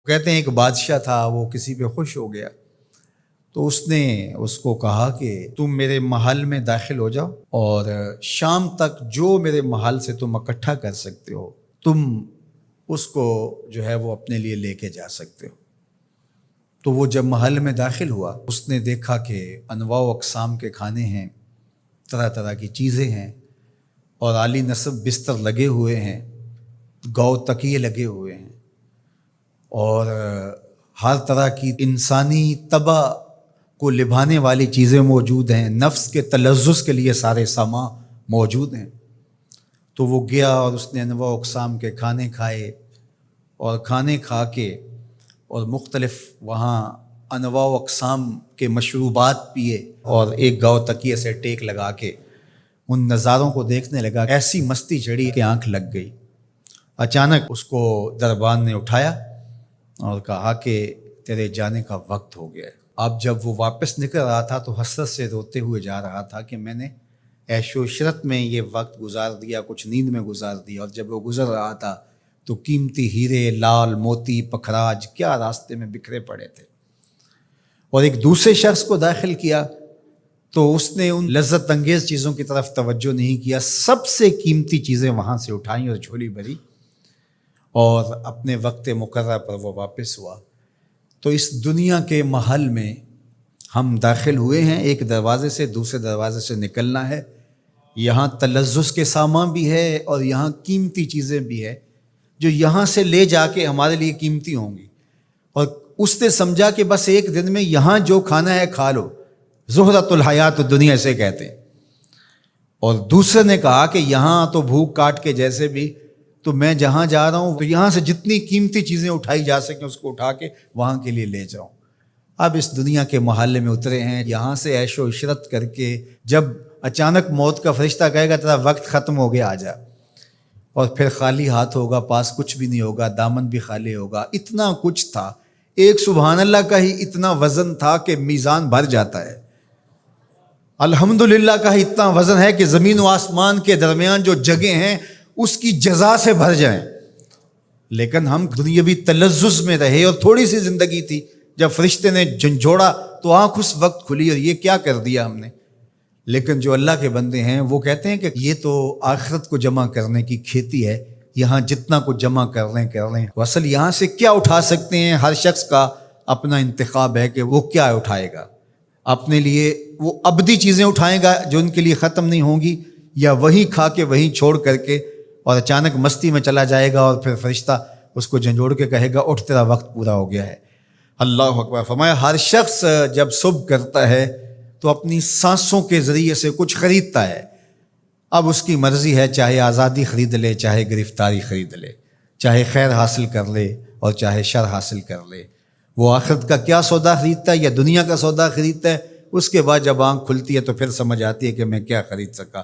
کہتے ہیں ایک بادشاہ تھا، وہ کسی پہ خوش ہو گیا تو اس نے اس کو کہا کہ تم میرے محل میں داخل ہو جاؤ اور شام تک جو میرے محل سے تم اکٹھا کر سکتے ہو تم اس کو جو ہے وہ اپنے لیے لے کے جا سکتے ہو۔ تو وہ جب محل میں داخل ہوا اس نے دیکھا کہ انواع و اقسام کے کھانے ہیں، طرح طرح کی چیزیں ہیں اور عالی نصب بستر لگے ہوئے ہیں، گو تکیے لگے ہوئے ہیں اور ہر طرح کی انسانی طبع کو لبھانے والی چیزیں موجود ہیں، نفس کے تلذذ کے لیے سارے سامان موجود ہیں۔ تو وہ گیا اور اس نے انواع و اقسام کے کھانے کھائے اور کھانے کھا کے اور مختلف وہاں انواع و اقسام کے مشروبات پیے اور ایک گاؤ تکیے سے ٹیک لگا کے ان نظاروں کو دیکھنے لگا۔ ایسی مستی چڑھی کہ آنکھ لگ گئی۔ اچانک اس کو دربان نے اٹھایا اور کہا کہ تیرے جانے کا وقت ہو گیا ہے۔ اب جب وہ واپس نکل رہا تھا تو حسرت سے روتے ہوئے جا رہا تھا کہ میں نے عیش و عشرت میں یہ وقت گزار دیا، کچھ نیند میں گزار دیا، اور جب وہ گزر رہا تھا تو قیمتی ہیرے، لال موتی، پکھراج کیا راستے میں بکھرے پڑے تھے۔ اور ایک دوسرے شخص کو داخل کیا تو اس نے ان لذت انگیز چیزوں کی طرف توجہ نہیں کیا، سب سے قیمتی چیزیں وہاں سے اٹھائیں اور جھولی بھری اور اپنے وقت مقررہ پر وہ واپس ہوا۔ تو اس دنیا کے محل میں ہم داخل ہوئے ہیں، ایک دروازے سے دوسرے دروازے سے نکلنا ہے۔ یہاں تلذذ کے سامان بھی ہے اور یہاں قیمتی چیزیں بھی ہے جو یہاں سے لے جا کے ہمارے لیے قیمتی ہوں گی، اور اس نے سمجھا کہ بس ایک دن میں یہاں جو کھانا ہے کھا لو، زہرۃ الحیات دنیا سے کہتے ہیں۔ اور دوسرے نے کہا کہ یہاں تو بھوک کاٹ کے جیسے بھی تو میں جہاں جا رہا ہوں تو یہاں سے جتنی قیمتی چیزیں اٹھائی جا سکیں اس کو اٹھا کے وہاں کے لیے لے جاؤں۔ اب اس دنیا کے محلے میں اترے ہیں، یہاں سے عیش و عشرت کر کے جب اچانک موت کا فرشتہ کہے گا تیرا وقت ختم ہو گیا، آ جا، اور پھر خالی ہاتھ ہوگا، پاس کچھ بھی نہیں ہوگا، دامن بھی خالی ہوگا۔ اتنا کچھ تھا، ایک سبحان اللہ کا ہی اتنا وزن تھا کہ میزان بھر جاتا ہے، الحمدللہ کا ہی اتنا وزن ہے کہ زمین و آسمان کے درمیان جو جگہیں ہیں اس کی جزا سے بھر جائیں۔ لیکن ہم دنیاوی تلذذ میں رہے اور تھوڑی سی زندگی تھی، جب فرشتے نے جھنجھوڑا تو آنکھ اس وقت کھلی اور یہ کیا کر دیا ہم نے۔ لیکن جو اللہ کے بندے ہیں وہ کہتے ہیں کہ یہ تو آخرت کو جمع کرنے کی کھیتی ہے، یہاں جتنا کچھ جمع کر لیں۔ اصل یہاں سے کیا اٹھا سکتے ہیں، ہر شخص کا اپنا انتخاب ہے کہ وہ کیا اٹھائے گا۔ اپنے لیے وہ ابدی چیزیں اٹھائے گا جو ان کے لیے ختم نہیں ہوں گی، یا وہیں کھا کے وہیں چھوڑ کر کے اور اچانک مستی میں چلا جائے گا اور پھر فرشتہ اس کو جھنجھوڑ کے کہے گا اٹھ تیرا وقت پورا ہو گیا ہے۔ اللہ اکبر۔ فرمایا ہر شخص جب صبح کرتا ہے تو اپنی سانسوں کے ذریعے سے کچھ خریدتا ہے۔ اب اس کی مرضی ہے، چاہے آزادی خرید لے، چاہے گرفتاری خرید لے، چاہے خیر حاصل کر لے اور چاہے شر حاصل کر لے۔ وہ آخرت کا کیا سودا خریدتا ہے یا دنیا کا سودا خریدتا ہے، اس کے بعد جب آنکھ کھلتی ہے تو پھر سمجھ آتی ہے کہ میں کیا خرید سکا۔